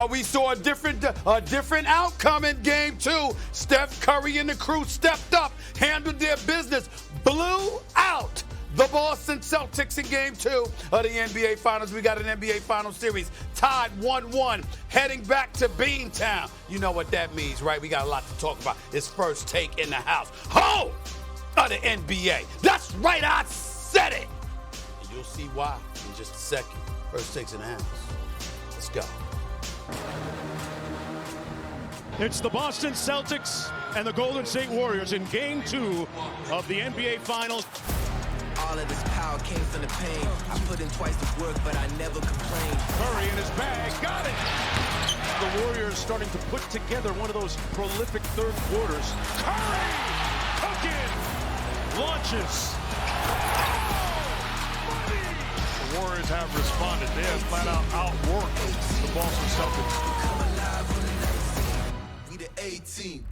We saw a different outcome in game two. Steph Curry and the crew stepped up, handled their business, blew out the Boston Celtics in game two of the NBA Finals. We got an NBA Finals series tied 1-1, heading back to Beantown. You know what that means, right? We got a lot to talk about. It's First Take in the house. Home of the NBA. That's right, I said it. And you'll see why in just a second. First Take's in the house. Let's go. It's the Boston Celtics and the Golden State Warriors in Game 2 of the NBA Finals. All of this power came from the pain. I put in twice the work, but I never complained. Curry in his bag, got it! The Warriors starting to put together one of those prolific third quarters. Curry! Cooking! Launches! The Warriors have responded. They have flat out outworked the Boston Celtics. We the 18.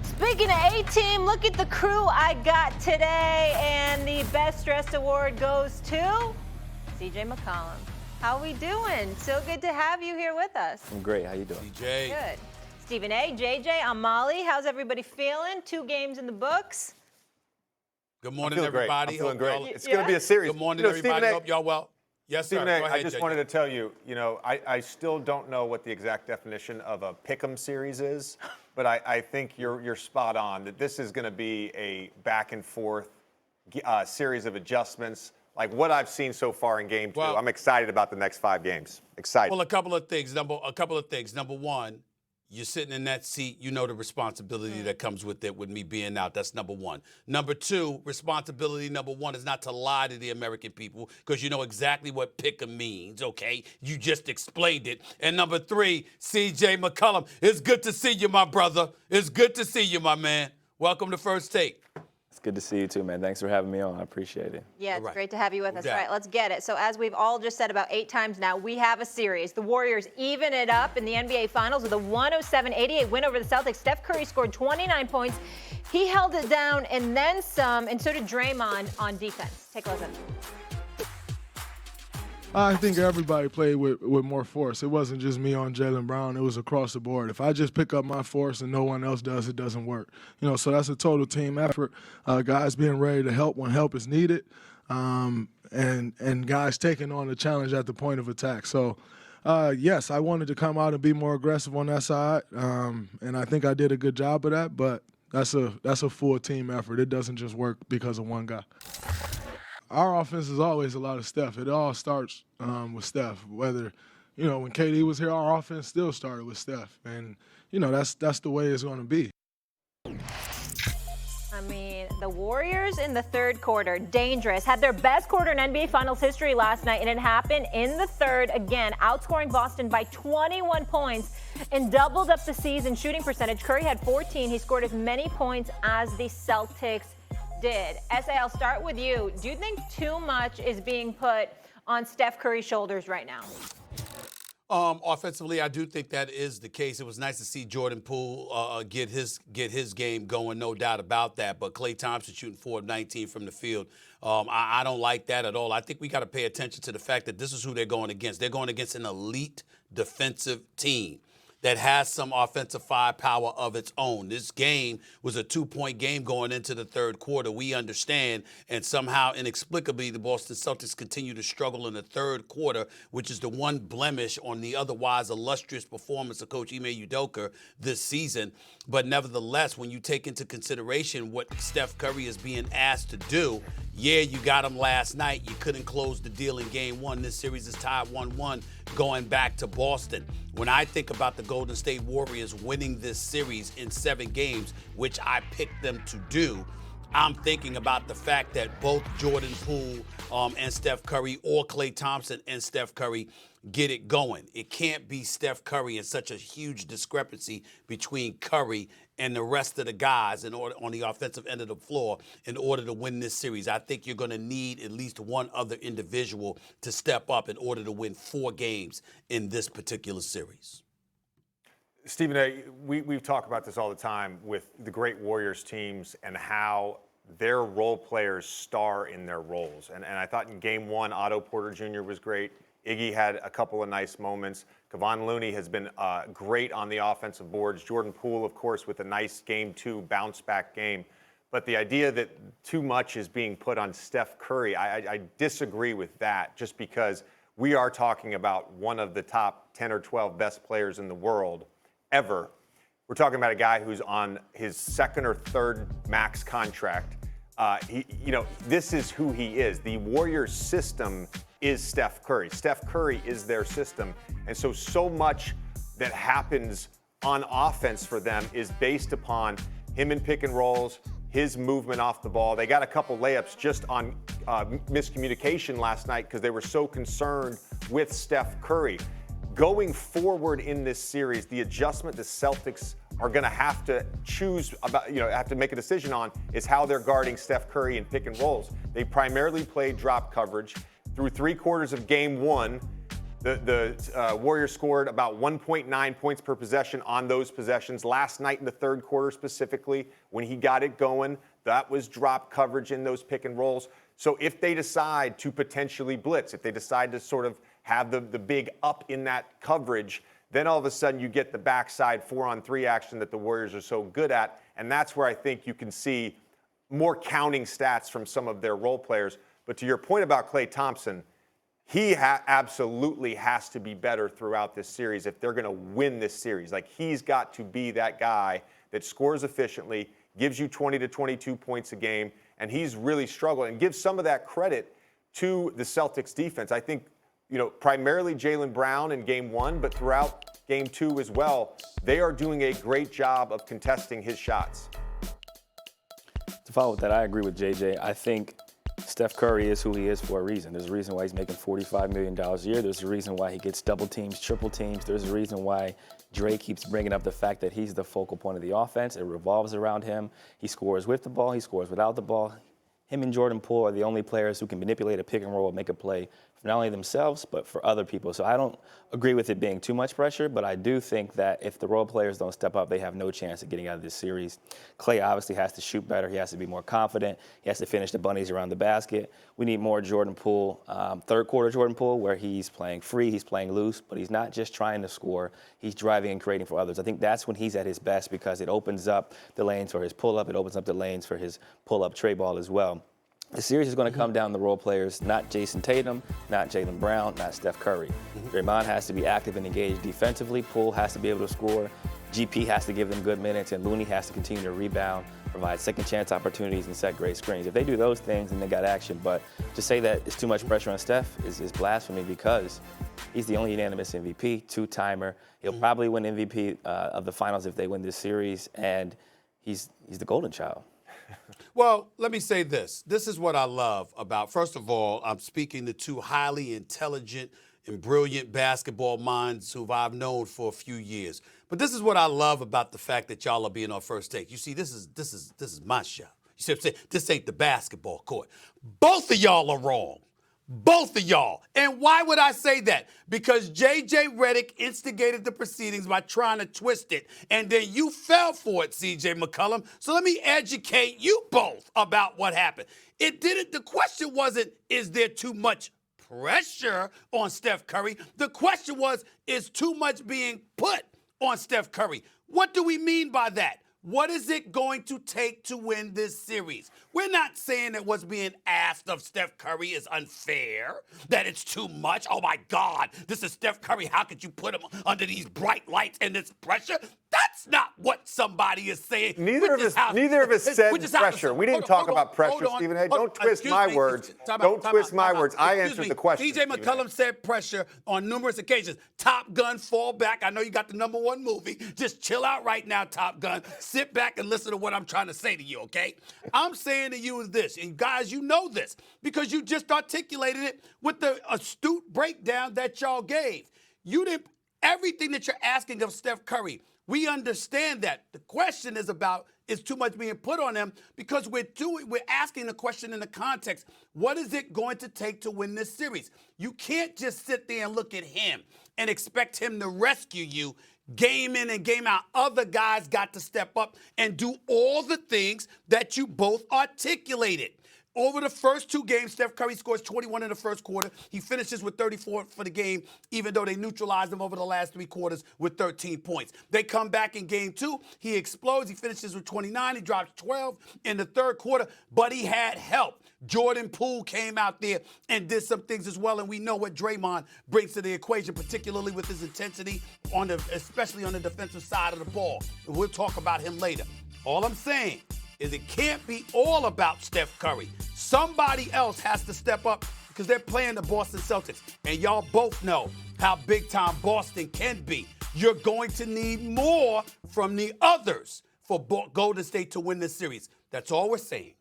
Speaking of A-Team, look at the crew I got today. And the Best Dressed Award goes to CJ McCollum. How we doing? So good to have you here with us. I'm great. How you doing? CJ. Good. Stephen A., JJ, I'm Molly. How's everybody feeling? 2 games in the books. Good morning, everybody. I'm feeling great. It's Yeah. going to be a series. Good morning, everybody. Hope y'all well. Yes, sir. Stephen Go A., ahead, I just JJ. wanted to tell you, I still don't know what the exact definition of a pick'em series is, but I think you're spot on that this is going to be a back and forth series of adjustments, like what I've seen so far in Game 2. Well, I'm excited about the next 5 games. Excited. Well, a couple of things. Number one, you're sitting in that seat. You know the responsibility that comes with it, with me being out. That's number one. Number two, responsibility number one is not to lie to the American people, because you know exactly what pick'em means, okay? You just explained it. And number three, CJ McCollum, it's good to see you, my brother. It's good to see you, my man. Welcome to First Take. It's good to see you too, man. Thanks for having me on. I appreciate it. Yeah, it's right. great to have you with us. Yeah. All right, let's get it. So as we've all just said about 8 times now, we have a series. The Warriors even it up in the NBA Finals with a 107-88 win over the Celtics. Steph Curry scored 29 points. He held it down and then some, and so did Draymond on defense. Take a listen. I think everybody played with more force. It wasn't just me on Jaylen Brown. It was across the board. If I just pick up my force and no one else does, it doesn't work. So that's a total team effort. Guys being ready to help when help is needed, and guys taking on the challenge at the point of attack. So, yes, I wanted to come out and be more aggressive on that side, and I think I did a good job of that. But that's a full team effort. It doesn't just work because of one guy. Our offense is always a lot of Steph. It all starts with Steph. Whether, when KD was here, our offense still started with Steph. And, that's the way it's going to be. I mean, the Warriors in the third quarter, dangerous. Had their best quarter in NBA Finals history last night, and it happened in the third. Again, outscoring Boston by 21 points and doubled up the season shooting percentage. Curry had 14. He scored as many points as the Celtics did. S.A., I'll start with you. Do you think too much is being put on Steph Curry's shoulders right now? Offensively, I do think that is the case. It was nice to see Jordan Poole get his game going, no doubt about that. But Klay Thompson shooting 4 of 19 from the field, I don't like that at all. I think we got to pay attention to the fact that this is who they're going against. They're going against an elite defensive team that has some offensive firepower of its own. This game was a 2-point game going into the third quarter. We understand, and somehow inexplicably, the Boston Celtics continue to struggle in the third quarter, which is the one blemish on the otherwise illustrious performance of Coach Ime Udoka this season. But nevertheless, when you take into consideration what Steph Curry is being asked to do, yeah, you got him last night. You couldn't close the deal in Game 1. This series is tied 1-1 going back to Boston. When I think about the Golden State Warriors winning this series in 7 games, which I picked them to do, I'm thinking about the fact that both Jordan Poole and Steph Curry, or Klay Thompson and Steph Curry, get it going. It can't be Steph Curry and such a huge discrepancy between Curry and the rest of the guys in order on the offensive end of the floor in order to win this series. I think you're going to need at least one other individual to step up in order to win 4 games in this particular series. Stephen A., we've talked about this all the time with the great Warriors teams and how their role players star in their roles. And I thought in Game 1, Otto Porter Jr. was great. Iggy had a couple of nice moments. Kevon Looney has been great on the offensive boards. Jordan Poole, of course, with a nice Game 2 bounce-back game. But the idea that too much is being put on Steph Curry, I disagree with that, just because we are talking about one of the top 10 or 12 best players in the world ever. We're talking about a guy who's on his second or third max contract. This is who he is. The Warriors system is Steph Curry. Steph Curry is their system. And so much that happens on offense for them is based upon him in pick and rolls, his movement off the ball. They got a couple layups just on miscommunication last night because they were so concerned with Steph Curry. Going forward in this series, the adjustment the Celtics are going to have to choose about, have to make a decision on is how they're guarding Steph Curry in pick and rolls. They primarily played drop coverage. Through 3/4 of game 1, the Warriors scored about 1.9 points per possession on those possessions. Last night in the third quarter specifically, when he got it going, that was drop coverage in those pick and rolls. So if they decide to potentially blitz, if they decide to sort of have the big up in that coverage, then all of a sudden you get the backside 4-on-3 action that the Warriors are so good at. And that's where I think you can see more counting stats from some of their role players. But to your point about Klay Thompson, he absolutely has to be better throughout this series if they're going to win this series. Like, he's got to be that guy that scores efficiently, gives you 20 to 22 points a game, and he's really struggled. And give some of that credit to the Celtics defense. I think, primarily Jaylen Brown in game 1, but throughout game 2 as well, they are doing a great job of contesting his shots. To follow with that, I agree with JJ. I think Steph Curry is who he is for a reason. There's a reason why he's making $45 million a year. There's a reason why he gets double teams, triple teams. There's a reason why Dre keeps bringing up the fact that he's the focal point of the offense. It revolves around him. He scores with the ball. He scores without the ball. Him and Jordan Poole are the only players who can manipulate a pick and roll and make a play for not only themselves, but for other people. So I don't agree with it being too much pressure, but I do think that if the role players don't step up, they have no chance of getting out of this series. Klay obviously has to shoot better. He has to be more confident. He has to finish the bunnies around the basket. We need more Jordan Poole, third quarter Jordan Poole, where he's playing free, he's playing loose, but he's not just trying to score. He's driving and creating for others. I think that's when he's at his best because it opens up the lanes for his pull-up. It opens up the lanes for his pull-up tray ball as well. The series is going to come down the role players, not Jason Tatum, not Jaylen Brown, not Steph Curry. Draymond has to be active and engaged defensively. Poole has to be able to score. GP has to give them good minutes, and Looney has to continue to rebound, provide second chance opportunities, and set great screens. If they do those things, then they got action. But to say that it's too much pressure on Steph is blasphemy because he's the only unanimous MVP, two-timer. He'll probably win MVP of the finals if they win this series, and he's the golden child. Well, let me say this. This is what I love about, first of all, I'm speaking to two highly intelligent and brilliant basketball minds who I've known for a few years. But this is what I love about the fact that y'all are being on First Take. You see, this is my show. You see what I'm saying? This ain't the basketball court. Both of y'all are wrong. Both of y'all. And why would I say that? Because J.J. Redick instigated the proceedings by trying to twist it, and then you fell for it, C.J. McCollum. So let me educate you both about what happened. The question wasn't, is there too much pressure on Steph Curry? The question was, is too much being put on Steph Curry? What do we mean by that? What is it going to take to win this series? We're not saying that what's being asked of Steph Curry is unfair, that it's too much. Oh, my God, this is Steph Curry. How could you put him under these bright lights and this pressure? That's not what somebody is saying. Neither of us said pressure. We didn't talk about pressure, Stephen. Hey, don't twist my words. Don't twist my words. I answered the question. DJ McCollum said pressure on numerous occasions. Top Gun, fall back. I know you got the #1 movie. Just chill out right now, Top Gun. Sit back and listen to what I'm trying to say to you, okay? I'm saying to you is this, and guys, you know this, because you just articulated it with the astute breakdown that y'all gave. You didn't, everything that you're asking of Steph Curry, we understand that. The question is about, is too much being put on him because we're asking the question in the context, what is it going to take to win this series? You can't just sit there and look at him and expect him to rescue you game in and game out. Other guys got to step up and do all the things that you both articulated. Over the first 2 games, Steph Curry scores 21 in the first quarter. He finishes with 34 for the game, even though they neutralized him over the last 3 quarters with 13 points. They come back in game 2. He explodes. He finishes with 29. He drops 12 in the third quarter, but he had help. Jordan Poole came out there and did some things as well, and we know what Draymond brings to the equation, particularly with his intensity, especially on the defensive side of the ball. We'll talk about him later. All I'm saying is it can't be all about Steph Curry. Somebody else has to step up because they're playing the Boston Celtics. And y'all both know how big time Boston can be. You're going to need more from the others for Golden State to win this series. That's all we're saying.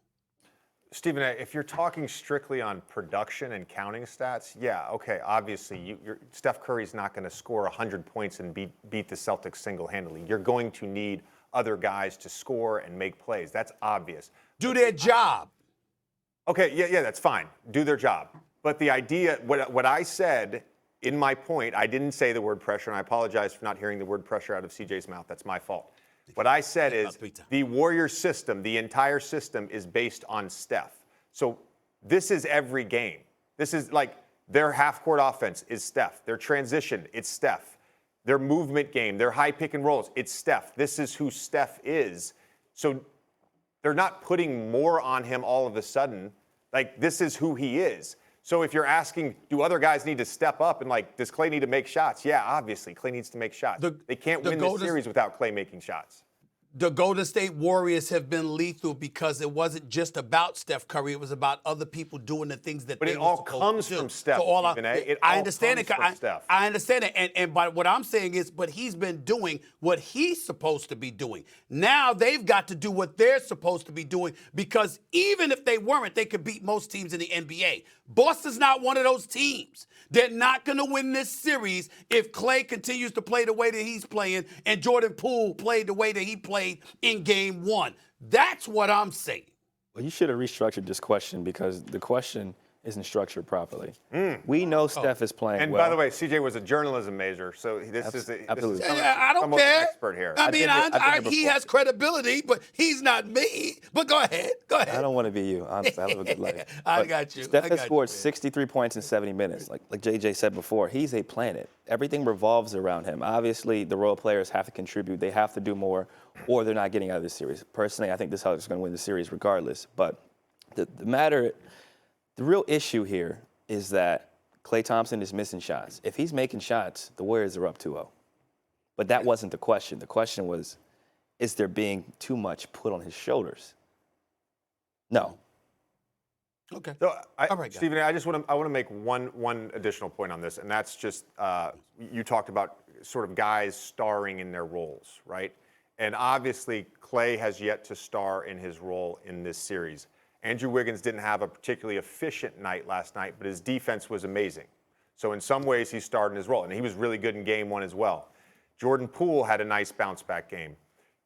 Stephen, if you're talking strictly on production and counting stats, yeah, okay, obviously Steph Curry's not going to score 100 points and beat the Celtics single-handedly. You're going to need other guys to score and make plays. That's obvious. Do their job. Okay, yeah, that's fine. Do their job. But the idea, what I said in my point, I didn't say the word pressure, and I apologize for not hearing the word pressure out of CJ's mouth. That's my fault. What I said is the Warriors system, the entire system is based on Steph. So this is every game. This is like their half-court offense is Steph. Their transition, it's Steph. Their movement game, their high pick and rolls, it's Steph. This is who Steph is. So they're not putting more on him all of a sudden. Like, this is who he is. So if you're asking, do other guys need to step up and, like, does Klay need to make shots? Yeah, obviously, Klay needs to make shots. They can't win this series without Klay making shots. The Golden State Warriors have been lethal because it wasn't just about Steph Curry. It was about other people doing the things that they were supposed to do. But it all comes from Steph, I understand it. I understand it. And but what I'm saying is, but he's been doing what he's supposed to be doing. Now they've got to do what they're supposed to be doing because even if they weren't, they could beat most teams in the NBA. Boston's not one of those teams. They're not going to win this series if Klay continues to play the way that he's playing and Jordan Poole played the way that he played in game 1. That's what I'm saying. Well, you should have restructured this question because the question isn't structured properly. We know Steph is playing well. And by the way, CJ was a journalism major, so this is absolutely. I don't care. Expert here. I mean, he has credibility, but he's not me. But go ahead. I don't want to be you. Honestly, I live a good life. I got you. Steph has scored 63 points in 70 minutes. Like JJ said before, he's a planet. Everything revolves around him. Obviously, the role players have to contribute. They have to do more, or they're not getting out of this series. Personally, I think the Celtics are going to win the series regardless. But the real issue here is that Klay Thompson is missing shots. If he's making shots, the Warriors are up 2-0. But that wasn't the question. The question was, is there being too much put on his shoulders? No. Okay. So all right, Stephen, I want to make one additional point on this, and that's just you talked about sort of guys starring in their roles, right? And obviously, Klay has yet to star in his role in this series. Andrew Wiggins didn't have a particularly efficient night last night, but his defense was amazing. So in some ways, he starred in his role, and he was really good in game 1 as well. Jordan Poole had a nice bounce-back game.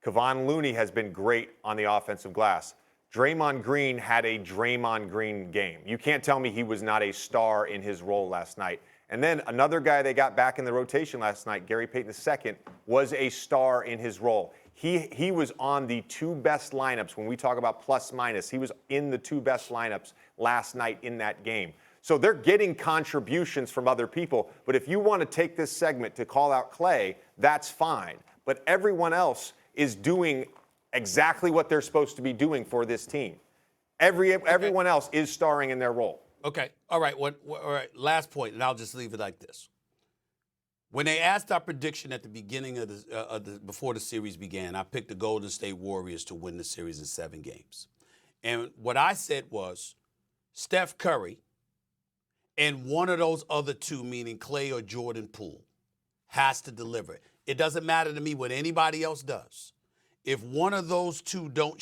Kevon Looney has been great on the offensive glass. Draymond Green had a Draymond Green game. You can't tell me he was not a star in his role last night. And then another guy they got back in the rotation last night, Gary Payton II, was a star in his role. He was on the 2 best lineups. When we talk about plus minus, he was in the 2 best lineups last night in that game. So they're getting contributions from other people. But if you want to take this segment to call out Klay, that's fine. But everyone else is doing exactly what they're supposed to be doing for this team. Everyone else is starring in their role. Okay. All right. All right. Last point, and I'll just leave it like this. When they asked our prediction at the beginning of before the series began, I picked the Golden State Warriors to win the series in 7 games. And what I said was Steph Curry and one of those other 2, meaning Klay or Jordan Poole, has to deliver. It doesn't matter to me what anybody else does. If one of those 2 don't